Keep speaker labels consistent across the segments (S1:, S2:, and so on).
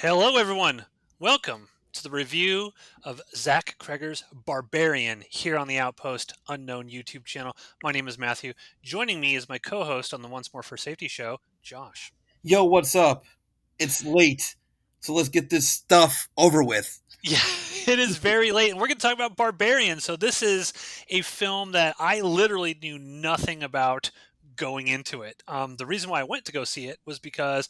S1: Hello, everyone. Welcome to the review of Zach Kreger's Barbarian here on the Outpost Unknown YouTube channel. My name is Matthew. Joining me is my co host on the Once More for Safety show, Josh.
S2: Yo, what's up? It's late, so let's get this stuff over with.
S1: Yeah, it is very late, and we're going to talk about Barbarian. So, this is a film that I literally knew nothing about going into it. The reason why I went to go see it was because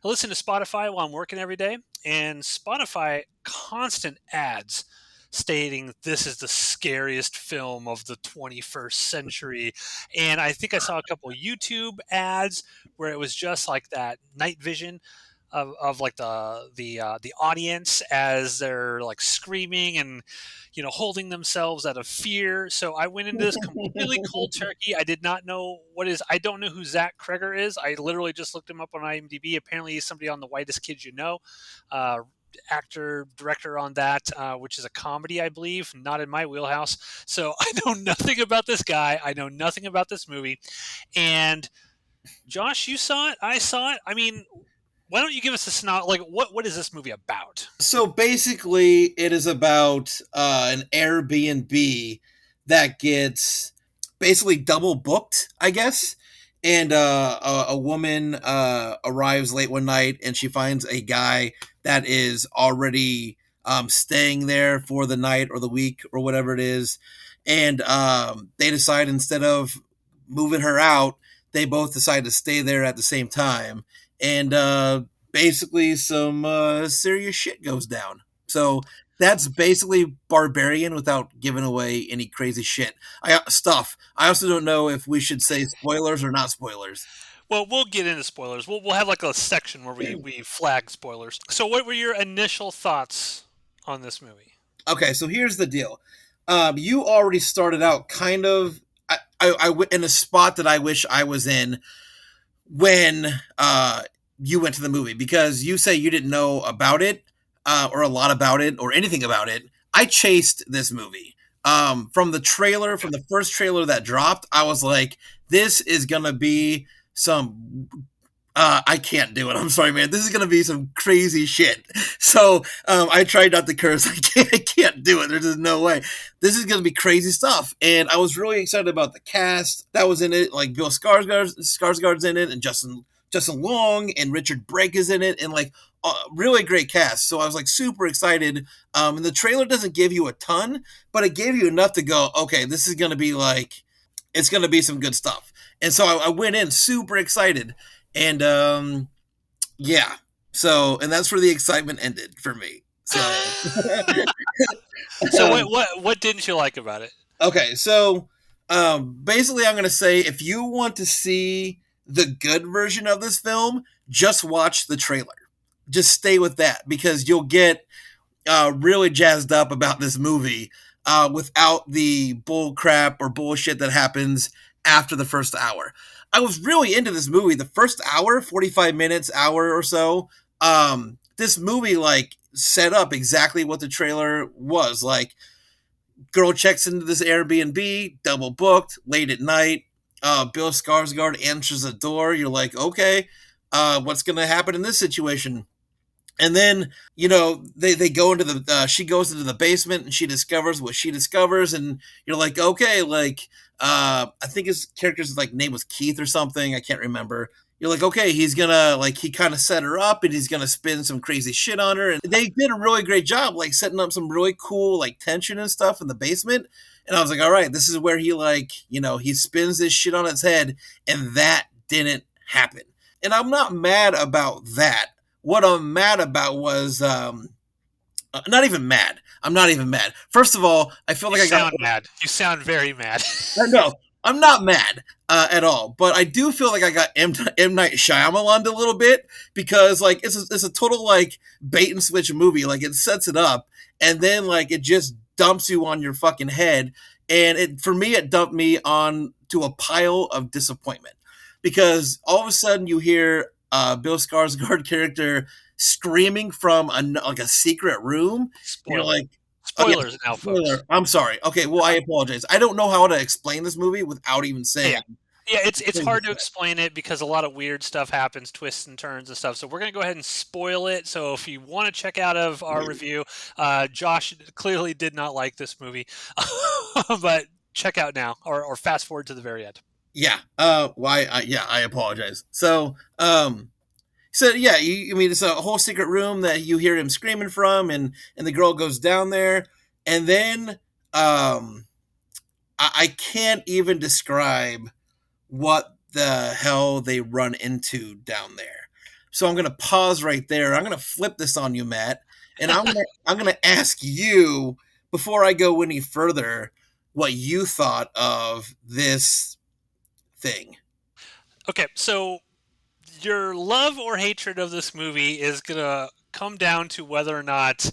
S1: I listen to Spotify while I'm working every day, and Spotify constant ads stating this is the scariest film of the 21st century. And I think I saw a couple of YouTube ads where it was just like that night vision of like the audience as they're like screaming and holding themselves out of fear. So I went into this completely cold turkey. I did not know I don't know who Zach Kreger is. I literally just looked him up on IMDb. Apparently he's somebody on The Whitest Kids You Know, actor director on that, which is a comedy, I believe, not in my wheelhouse. So I know nothing about this guy. I know nothing about this movie. And Josh, you saw it, I saw it. I mean, why don't you give us a synopsis? Like, what is this movie about?
S2: So basically, it is about an Airbnb that gets basically double booked, I guess. And a woman arrives late one night and she finds a guy that is already staying there for the night or the week or whatever it is. And they decide instead of moving her out, they both decide to stay there at the same time. And basically some serious shit goes down. So that's basically Barbarian without giving away any crazy shit. I also don't know if we should say spoilers or not spoilers.
S1: Well, we'll get into spoilers. We'll have like a section where we flag spoilers. So, what were your initial thoughts on this movie?
S2: Okay, so here's the deal. You already started out kind of in a spot that I wish I was in when you went to the movie, because you say you didn't know about it or a lot about it or anything about it. I chased this movie from the trailer, from the first trailer that dropped. I was like, this is gonna be some I can't do it. I'm sorry, man. This is gonna be some crazy shit. So I tried not to curse. I can't do it. There's just no way. This is gonna be crazy stuff. And I was really excited about the cast that was in it. Like Bill Skarsgård's in it, and Justin Long and Richard Brake is in it, and like really great cast. So I was like super excited. And the trailer doesn't give you a ton, but it gave you enough to go, okay, this is gonna be like, it's gonna be some good stuff. And so I went in super excited. And yeah, so and that's where the excitement ended for me. So
S1: So, what didn't you like about it?
S2: okay, so basically, I'm gonna say if you want to see the good version of this film, just watch the trailer. Just stay with that because you'll get really jazzed up about this movie without the bull crap or bullshit that happens after the first hour. I was really into this movie. The first hour, 45 minutes, hour or so, this movie like set up exactly what the trailer was. Like, girl checks into this Airbnb, double booked, late at night. Bill Skarsgård answers the door. You're like, okay, what's going to happen in this situation? And then, they go into she goes into the basement and she discovers what she discovers. And you're like, okay, like, I think his character's like name was Keith or something. I can't remember. You're like, okay, he's gonna, like, he kind of set her up and he's gonna spin some crazy shit on her. And they did a really great job, like setting up some really cool, like, tension and stuff in the basement. And I was like, all right, this is where he, like, he spins this shit on its head. And that didn't happen. And I'm not mad about that. What I'm mad about was not even mad. I'm not even mad. First of all, I feel
S1: You
S2: like I got
S1: sound mad. You sound very mad.
S2: no. I'm not mad at all, but I do feel like I got M Night Shyamalan a little bit because like it's a total like bait and switch movie. Like it sets it up and then like it just dumps you on your fucking head. And for me, it dumped me on to a pile of disappointment because all of a sudden you hear Bill Skarsgård character screaming from like a secret room. You're
S1: Spoiler.
S2: like, oh yeah,
S1: Spoilers now, folks.
S2: spoiler. I'm sorry. Okay, well I apologize. I don't know how to explain this movie without even
S1: Yeah.
S2: saying.
S1: Yeah, it's
S2: Crazy
S1: hard to
S2: stuff.
S1: explain it because a lot of weird stuff happens, twists and turns and stuff. So we're gonna go ahead and spoil it. So if you want to check out of our review, Josh clearly did not like this movie, but check out now or fast forward to the very end.
S2: Yeah. Why? Yeah, I apologize. So yeah, I mean, it's a whole secret room that you hear him screaming from, and the girl goes down there, and then I can't even describe what the hell they run into down there. So I'm gonna pause right there. I'm gonna flip this on you, Matt, and I'm gonna ask you before I go any further what you thought of this thing.
S1: Okay, so your love or hatred of this movie is gonna come down to whether or not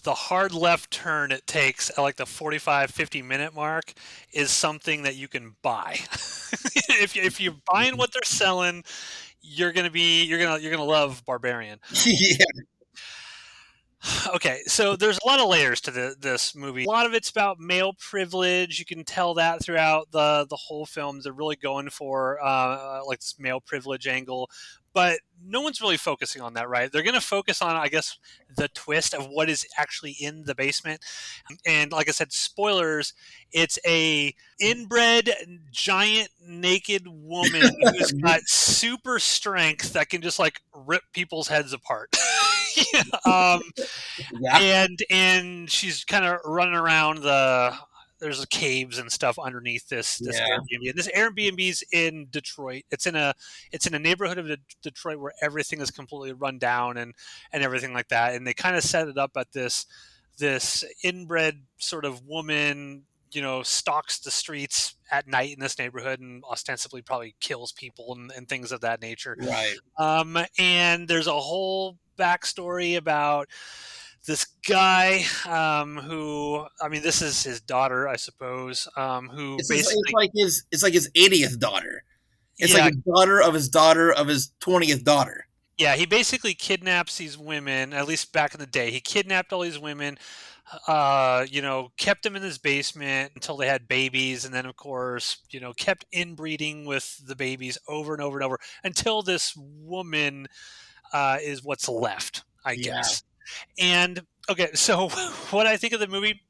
S1: the hard left turn it takes at like the 45-50 minute mark is something that you can buy. If you're buying what they're selling, you're gonna love Barbarian.
S2: Yeah,
S1: Okay, so there's a lot of layers to this movie. A lot of it's about male privilege. You can tell that throughout the whole film. They're really going for like this male privilege angle, but no one's really focusing on that, right? They're going to focus on, I guess, the twist of what is actually in the basement. And like I said, spoilers. It's a inbred giant naked woman who's got super strength that can just like rip people's heads apart. Yeah,
S2: yeah,
S1: and she's kind of running around there's caves and stuff underneath this
S2: yeah.
S1: Airbnb. And this Airbnb's in Detroit. It's in a neighborhood of Detroit where everything is completely run down and everything like that. And they kind of set it up at this inbred sort of woman, stalks the streets at night in this neighborhood and ostensibly probably kills people and things of that nature.
S2: Right.
S1: And there's a whole backstory about this guy who, I mean, this is his daughter, I suppose, who
S2: It's
S1: basically,
S2: like his 80th daughter. It's like
S1: yeah,
S2: his daughter of his 20th daughter.
S1: yeah, he basically kidnaps these women. At least back in the day, he kidnapped all these women. Kept them in his basement until they had babies, and then of course, kept inbreeding with the babies over and over and over until this woman is what's left, I
S2: Yeah.
S1: guess. And okay, so what I think of the movie,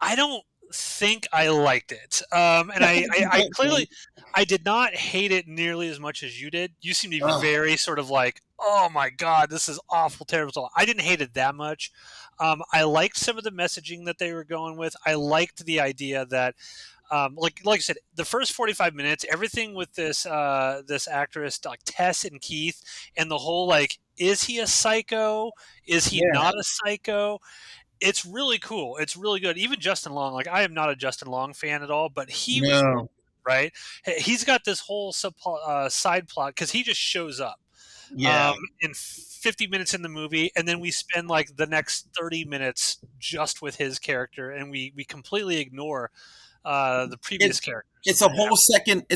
S1: I don't think I liked it. And I clearly I did not hate it nearly as much as you did. You seem to be
S2: Oh,
S1: very sort of like, oh my god, this is awful, terrible. I didn't hate it that much. I liked some of the messaging that they were going with. I liked the idea that like I said, the first 45 minutes, everything with this actress like Tess and Keith, and the whole like, is he a psycho? Is he
S2: yeah.
S1: not a psycho? It's really cool. It's really good. Even Justin Long, like I am not a Justin Long fan at all, but he was really
S2: No.
S1: good, right. He's got this whole side plot because he just shows up
S2: Yeah.
S1: in 50 minutes in the movie, and then we spend like the next 30 minutes just with his character, and we completely ignore the previous
S2: It's
S1: characters.
S2: it's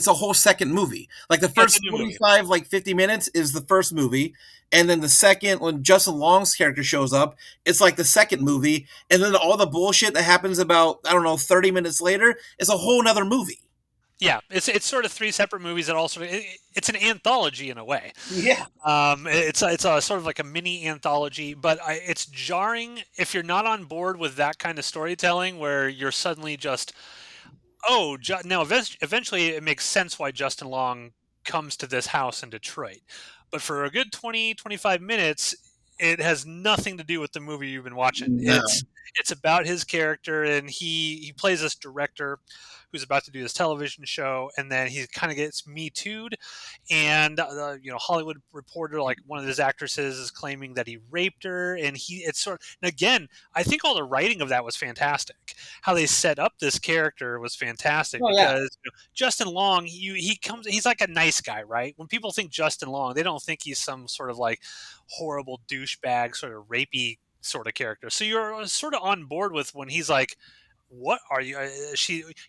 S2: a whole second movie. Like the
S1: Yeah, it's a
S2: first
S1: new movie.
S2: 45 like 50 minutes is the first movie, and then the second when Justin Long's character shows up, it's like the second movie, and then all the bullshit that happens about I don't know 30 minutes later is a whole nother movie.
S1: Yeah, it's sort of three separate movies that also it's an anthology in a way.
S2: Yeah.
S1: It's a sort of like a mini anthology, but it's jarring if you're not on board with that kind of storytelling, where you're suddenly just, oh, now eventually it makes sense why Justin Long comes to this house in Detroit. But for a good 20-25 minutes, it has nothing to do with the movie you've been watching.
S2: No.
S1: It's about his character, and he plays this director who's about to do this television show, and then he kind of gets me too'd, and Hollywood Reporter, like one of his actresses, is claiming that he raped her, and it's sort of, and again, I think all the writing of that was fantastic. How they set up this character was fantastic
S2: Oh yeah.
S1: because Justin Long, he's like a nice guy, right? When people think Justin Long, they don't think he's some sort of like horrible douchebag, sort of rapey sort of character. So you're sort of on board with when he's like, what are you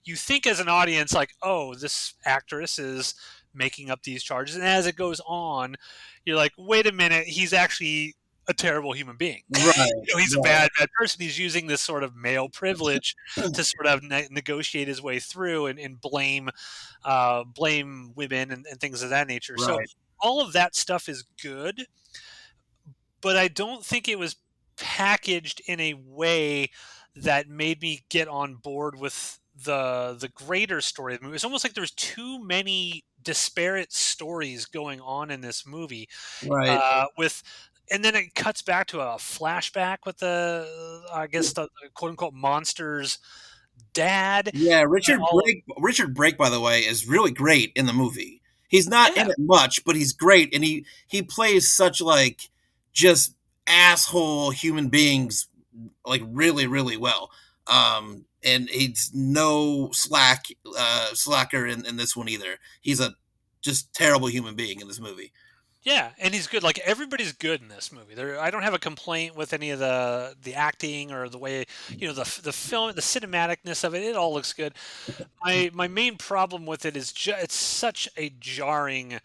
S1: you think as an audience like, oh, this actress is making up these charges, and as it goes on, you're like, wait a minute, he's actually a terrible human being.
S2: Right,
S1: He's a
S2: right,
S1: bad person. He's using this sort of male privilege to sort of negotiate his way through and blame women and things of that nature. So
S2: right,
S1: all of that stuff is good, but I don't think it was packaged in a way that made me get on board with the greater story of the movie. It's almost like there's too many disparate stories going on in this movie.
S2: right.
S1: With and then it cuts back to a flashback with the I guess the quote unquote monster's dad.
S2: Yeah,
S1: And all
S2: Richard Brake, by the way, is really great in the movie. He's not in
S1: yeah,
S2: it much, but he's great, and he plays such like just asshole human beings like really really well. And he's no slacker in this one either. He's a just terrible human being in this movie.
S1: yeah, and he's good. Like everybody's good in this movie. There, I don't have a complaint with any of the acting or the way the film, the cinematicness of it. It all looks good. My main problem with it is it's such a jarring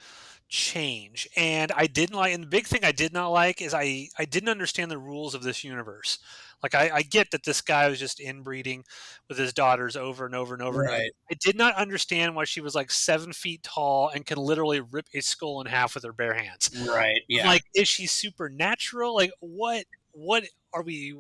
S1: change, and I didn't like. And the big thing I did not like is I didn't understand the rules of this universe. Like I get that this guy was just inbreeding with his daughters over and over and over again.
S2: Right,
S1: I did not understand why she was like 7 feet tall and can literally rip a skull in half with her bare hands.
S2: right,
S1: I'm
S2: yeah,
S1: like, is she supernatural? Like, what are we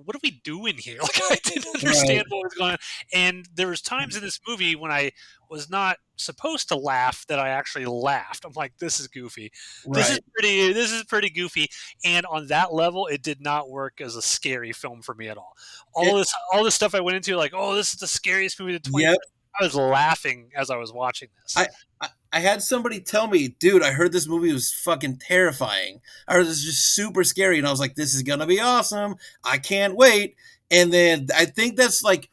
S1: doing here? Like, I didn't
S2: right,
S1: understand what was going on. And there was times in this movie when I was not supposed to laugh that I actually laughed. I'm like, this is goofy.
S2: right.
S1: This is pretty goofy. And on that level, it did not work as a scary film for me at all.
S2: It,
S1: All this stuff I went into, like, oh, this is the scariest movie of the 20th.
S2: yep.
S1: I was laughing as I was watching this.
S2: I, I had somebody tell me, dude, I heard this movie was fucking terrifying. I heard this was just super scary, and I was like, this is gonna be awesome. I can't wait. And then I think that's like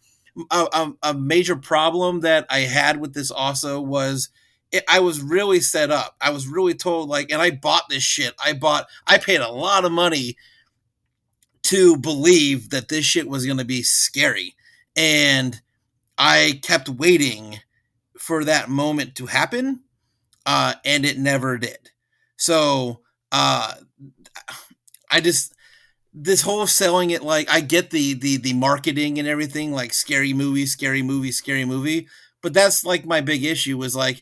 S2: a major problem that I had with this also was I was really set up. I was really told like, and I bought this shit. I paid a lot of money to believe that this shit was gonna be scary, and I kept waiting for that moment to happen, and it never did. So uh, I just this whole selling it like I get the marketing and everything like scary movie, scary movie, scary movie, but that's like my big issue is like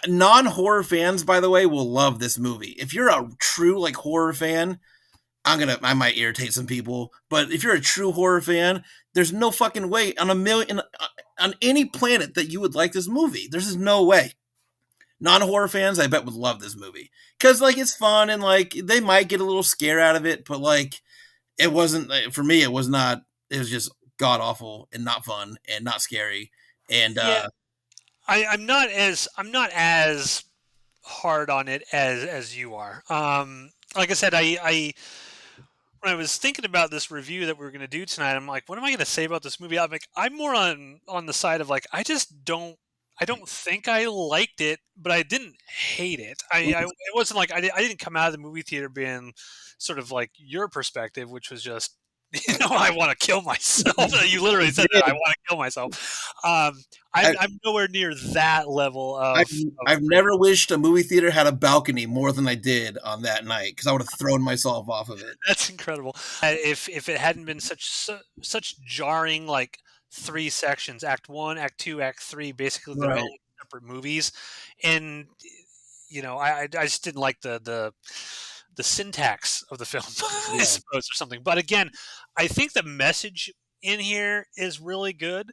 S2: non horror fans, by the way, will love this movie. If you're a true like horror fan, I might irritate some people, but if you're a true horror fan, there's no fucking way on a million on any planet that you would like this movie. There's just no way. Non-horror fans, I bet, would love this movie because like it's fun and like they might get a little scare out of it, but like it wasn't for me. It was not. It was just god awful and not fun and not scary. And
S1: Yeah, I'm not as hard on it as you are. Like I said, I when I was thinking about this review that we were going to do tonight, I'm like, what am I going to say about this movie? I'm like, I'm more on the side of like, I don't think I liked it, but I didn't hate it. It wasn't like I didn't come out of the movie theater being sort of like your perspective, which was just, I want to kill myself. You literally said that I want to kill myself.
S2: I,
S1: I'm nowhere near that level
S2: I've
S1: of
S2: I've never wished a movie theater had a balcony more than I did on that night because I would have thrown myself off of it.
S1: That's incredible. If it hadn't been such jarring like three sections, Act One, Act Two, Act Three, basically their
S2: Right.
S1: own separate movies, and I just didn't like the syntax of the film, I
S2: Yeah.
S1: suppose, or something. But again, I think the message in here is really good.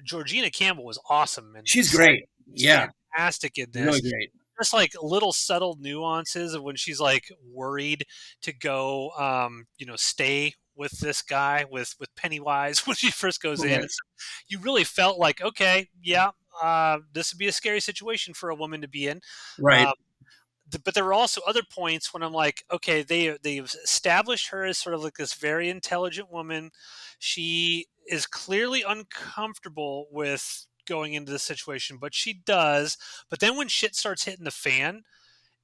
S1: Georgina Campbell was awesome and
S2: She's great.
S1: was
S2: Yeah.
S1: fantastic in
S2: Really
S1: this.
S2: great.
S1: Just like little subtle nuances of when she's like worried to go, stay with this guy with Pennywise when she first goes in.
S2: Right.
S1: And so you really felt like, okay, yeah, this would be a scary situation for a woman to be in.
S2: Right.
S1: Um, but there were also other points when I'm like, okay, they've established her as sort of like this very intelligent woman. She is clearly uncomfortable with going into this situation, but she does. But then when shit starts hitting the fan,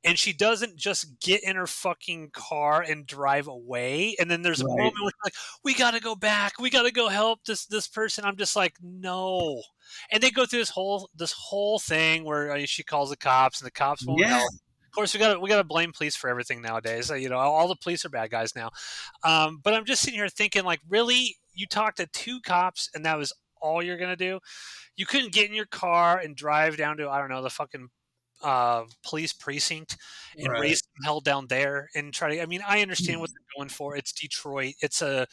S1: and she doesn't just get in her fucking car and drive away. And then there's a
S2: Right.
S1: moment where she's like, we gotta go back, we gotta go help this person. I'm just like, no. And they go through this whole thing where she calls the cops and the cops won't
S2: Yeah.
S1: help. Of course, we got to blame police for everything nowadays. All the police are bad guys now. But I'm just sitting here thinking, like, really, you talked to two cops, and that was all you're gonna do? You couldn't get in your car and drive down to, I don't know, the fucking police precinct and
S2: Right.
S1: raise some hell down there and try to. I mean, I understand what they're going for. It's Detroit. It's a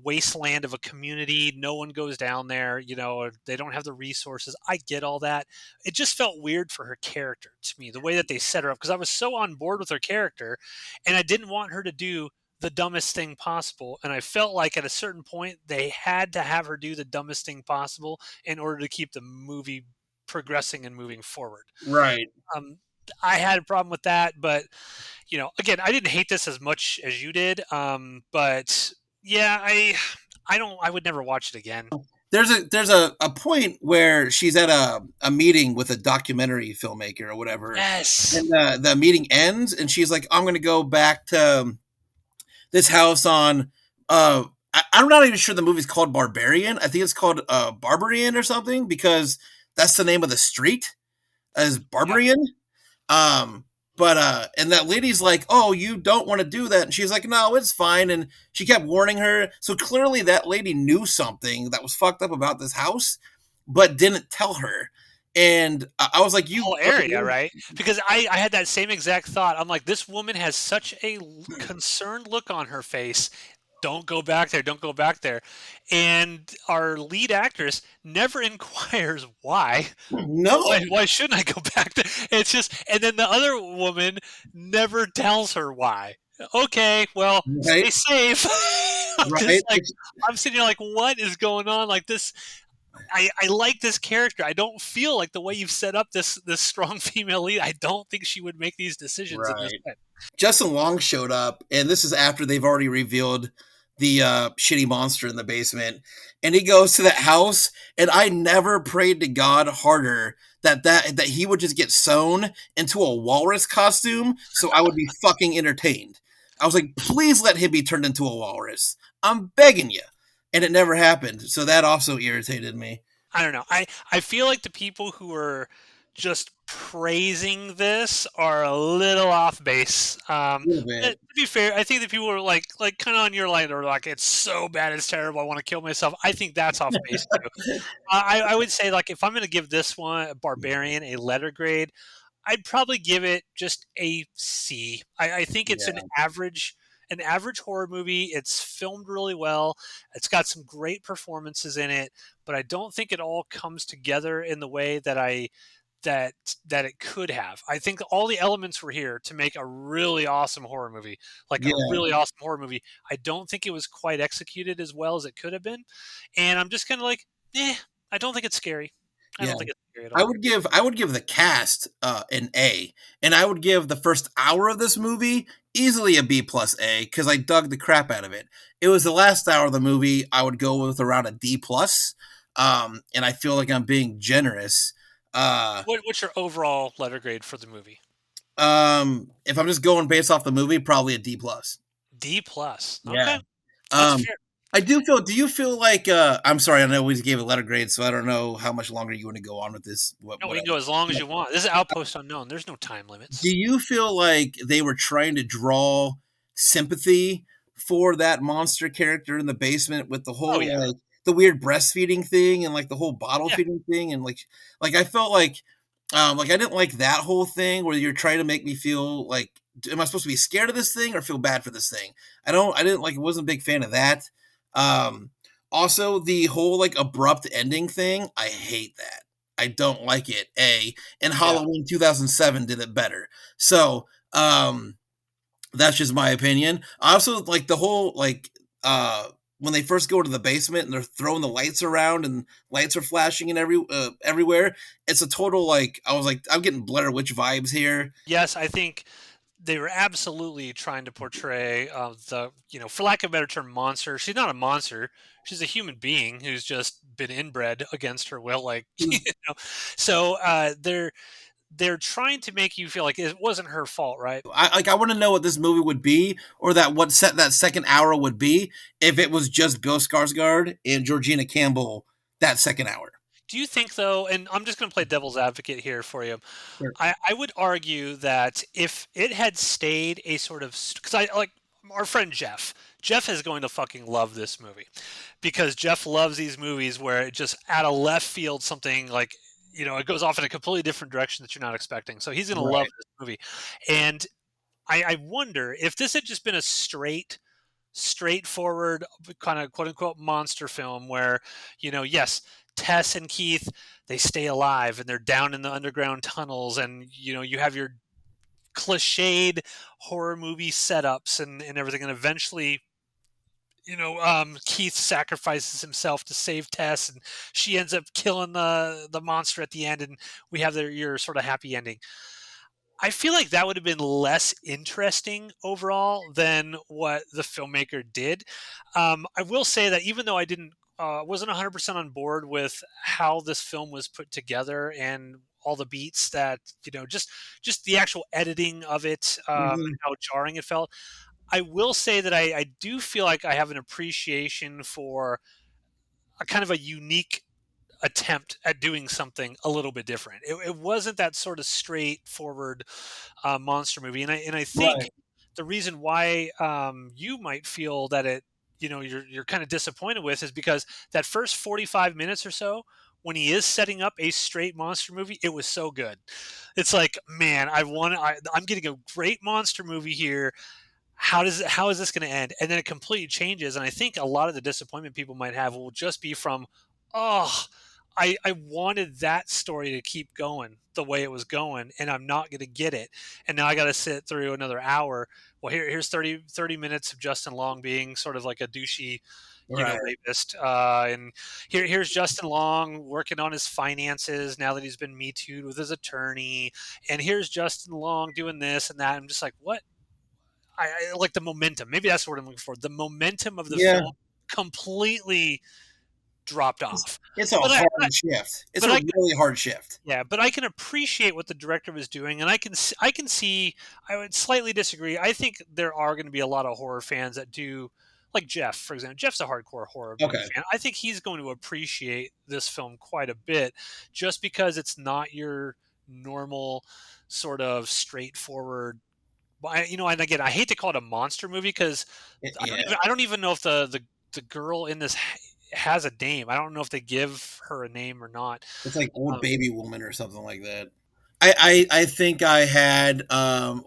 S1: wasteland of a community. No one goes down there. Or they don't have the resources. I get all that. It just felt weird for her character to me, the way that they set her up, because I was so on board with her character, and I didn't want her to do the dumbest thing possible. And I felt like at a certain point they had to have her do the dumbest thing possible in order to keep the movie progressing and moving forward.
S2: Right.
S1: Um, I had a problem with that, but again, I didn't hate this as much as you did. But yeah, I would never watch it again.
S2: There's a point where she's at a meeting with a documentary filmmaker or whatever,
S1: Yes.
S2: and the meeting ends, and she's like, "I'm going to go back to this house on." I'm not even sure the movie's called Barbarian. I think it's called Barbarian or something, because that's the name of the street, as
S1: Yeah.
S2: Barbarian. Um, but and that lady's like, "Oh, you don't want to do that," and she's like, "No, it's fine." And she kept warning her. So clearly, that lady knew something that was fucked up about this house, but didn't tell her. And I was like, "You
S1: Whole area, right? Because I had that same exact thought. I'm like, this woman has such a concerned look on her face. Don't go back there. Don't go back there. And our lead actress never inquires why. Why,
S2: no,
S1: why shouldn't I go back there? It's just, and then the other woman never tells her why. Okay, well,
S2: right,
S1: stay safe. I'm
S2: right."
S1: just like, I'm sitting here like, what is going on? Like this, I like this character. I don't feel like the way you've set up this strong female lead. I don't think she would make these decisions in this
S2: Right.
S1: way.
S2: Justin Long showed up, and this is after they've already revealed the shitty monster in the basement. And he goes to that house, and I never prayed to God harder that he would just get sewn into a walrus costume, so I would be fucking entertained. I was like, please let him be turned into a walrus. I'm begging you. And it never happened, so that also irritated me.
S1: I don't know. I feel like the people who are just praising this are a little off base.
S2: A little
S1: To
S2: bit.
S1: be fair, I think the people who are like kind of on your line, are like, it's so bad, it's terrible, I want to kill myself. I think that's off base too. I would say, like, if I'm going to give this one, Barbarian, a letter grade, I'd probably give it just a C. I think it's
S2: Yeah.
S1: an average horror movie. It's filmed really well. It's got some great performances in it, but I don't think it all comes together in the way that that it could have. I think all the elements were here to make a really awesome horror movie, like a
S2: Yeah.
S1: really awesome horror movie. I don't think it was quite executed as well as it could have been, and I'm just kind of like, I don't think it's scary. I
S2: Yeah.
S1: don't think it's scary at
S2: I
S1: all.
S2: would give the cast an A, and I would give the first hour of this movie easily a B plus A, because I dug the crap out of it. It was the last hour of the movie I would go with around a D plus, and I feel like I'm being generous. Uh,
S1: What's your overall letter grade for the movie?
S2: if I'm just going based off the movie, probably a D plus.
S1: D plus.
S2: Yeah.
S1: Okay, that's
S2: Um,
S1: fair.
S2: I do feel. Do you feel like? I'm sorry. I know we gave a letter grade, so I don't know how much longer you want to go on with this.
S1: No,
S2: What
S1: we can go as long as you want. This is Outpost Unknown. There's no time limits.
S2: Do you feel like they were trying to draw sympathy for that monster character in the basement with the
S1: Oh
S2: whole
S1: yeah,
S2: like the weird breastfeeding thing and like the whole bottle
S1: yeah.
S2: feeding thing and like I felt like I didn't like that whole thing where you're trying to make me feel like, am I supposed to be scared of this thing or feel bad for this thing? I didn't like, wasn't a big fan of that. Um Also the whole like abrupt ending thing, I hate that. I don't like it. And
S1: Yeah.
S2: Halloween 2007 did it better. So, that's just my opinion. I also like the whole when they first go to the basement and they're throwing the lights around and lights are flashing and everywhere. It's a total like I was like I'm getting Blair Witch vibes here.
S1: Yes, I think they were absolutely trying to portray for lack of a better term, monster. She's not a monster. She's a human being who's just been inbred against her will. Like, know. So they're trying to make you feel like it wasn't her fault, right?
S2: I want to know what this movie would be, or that what set that second hour would be if it was just Bill Skarsgård and Georgina Campbell that second hour.
S1: Do you think though, and I'm just going to play devil's advocate here for you.
S2: Sure.
S1: I would argue that if it had stayed a sort of, because I like our friend Jeff. Jeff is going to fucking love this movie because Jeff loves these movies where it just out of left field something like, it goes off in a completely different direction that you're not expecting. So he's going to love
S2: Right.
S1: this movie. And I wonder if this had just been a straightforward kind of quote unquote monster film where, yes, Tess and Keith, they stay alive and they're down in the underground tunnels, and you have your cliched horror movie setups and everything, and eventually Keith sacrifices himself to save Tess, and she ends up killing the monster at the end, and we have your sort of happy ending. I feel like that would have been less interesting overall than what the filmmaker did. I will say that even though I didn't wasn't 100% on board with how this film was put together and all the beats that just the actual editing of it, and
S2: Hmm.
S1: how jarring it felt. I will say that I do feel like I have an appreciation for a kind of a unique attempt at doing something a little bit different. It wasn't that sort of straightforward monster movie, and I think
S2: Right.
S1: the reason why you might feel that you're kind of disappointed with is because that first 45 minutes or so, when he is setting up a straight monster movie, it was so good. It's like, man, I'm getting a great monster movie here. How is this going to end? And then it completely changes, and I think a lot of the disappointment people might have will just be from, oh, I wanted that story to keep going the way it was going, and I'm not going to get it, and now I got to sit through another hour. Well, here's 30 minutes of Justin Long being sort of like a douchey,
S2: Right.
S1: rapist, and here's Justin Long working on his finances now that he's been Me Too'd with his attorney, and here's Justin Long doing this and that. I'm just like, what? I like the momentum. Maybe that's what I'm looking for. The momentum of the
S2: Yeah.
S1: film completely dropped
S2: It's,
S1: off.
S2: it's a
S1: But I,
S2: hard shift. It's
S1: but
S2: a
S1: I,
S2: really hard shift.
S1: yeah, but I can appreciate what the director was doing, and I can see. I would slightly disagree. I think there are going to be a lot of horror fans that do, like Jeff, for example. Jeff's a hardcore horror movie
S2: Okay.
S1: fan. I think he's going to appreciate this film quite a bit, just because it's not your normal sort of straightforward. And again, I hate to call it a monster movie because
S2: Yeah.
S1: I don't even know if the girl in this has a name. I don't know if they give her a name or not.
S2: It's like old
S1: Um,
S2: baby woman or something like that. I think I had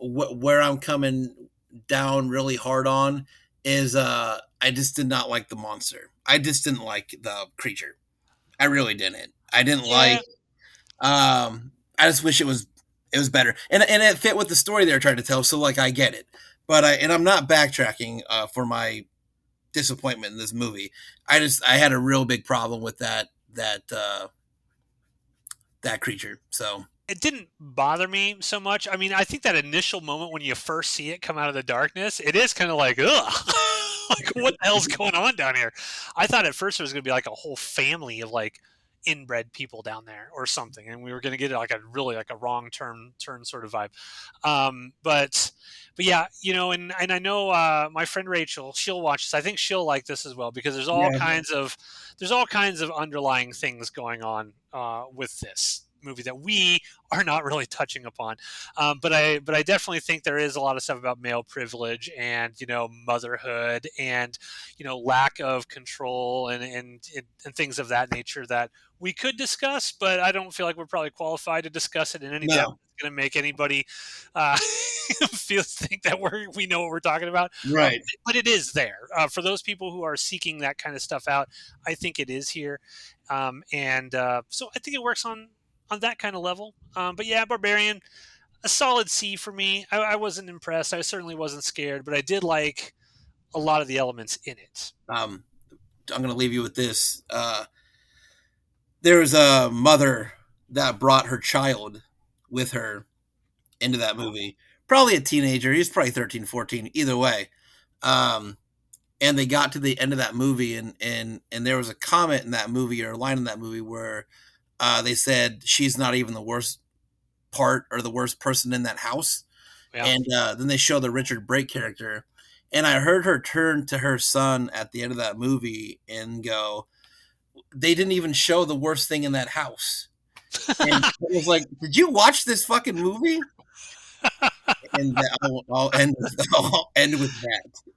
S2: where I'm coming down really hard on is I just did not like the monster. I just didn't like the creature. I really didn't. I didn't like
S1: yeah,
S2: I just wish it was better. And it fit with the story they were trying to tell, so like I get it. But I'm not backtracking for my disappointment in this movie. I had a real big problem with that creature. So
S1: it didn't bother me so much. I mean, I think that initial moment when you first see it come out of the darkness, it is kind of like, ugh, like what the hell's going on down here? I thought at first it was going to be like a whole family of like inbred people down there or something, and we were going to get like a really like a wrong turn sort of vibe. But yeah, and I know my friend Rachel, she'll watch this. I think she'll like this as well because
S2: yeah,
S1: there's all kinds of underlying things going on with this movie that we are not really touching upon. But I definitely think there is a lot of stuff about male privilege and motherhood and lack of control and things of that nature that we could discuss, but I don't feel like we're probably qualified to discuss it in any depth
S2: no,
S1: that's going to make anybody uh, think that we know what we're talking about.
S2: right.
S1: But it is there for those people who are seeking that kind of stuff out. I think it is here, and so I think it works on that kind of level. But yeah, Barbarian, a solid C for me. I wasn't impressed. I certainly wasn't scared, but I did like a lot of the elements in it.
S2: Um, I'm gonna leave you with this. There was a mother that brought her child with her into that movie. Probably a teenager. He's probably 13, 14. Either way. Um, and they got to the end of that movie, and there was a comment in that movie or a line in that movie where they said she's not even the worst part or the worst person in that house.
S1: Yeah.
S2: And then they show the Richard Brake character, and I heard her turn to her son at the end of that movie and go, they didn't even show the worst thing in that house. And it was like, did you watch this fucking movie? And I'll end with that.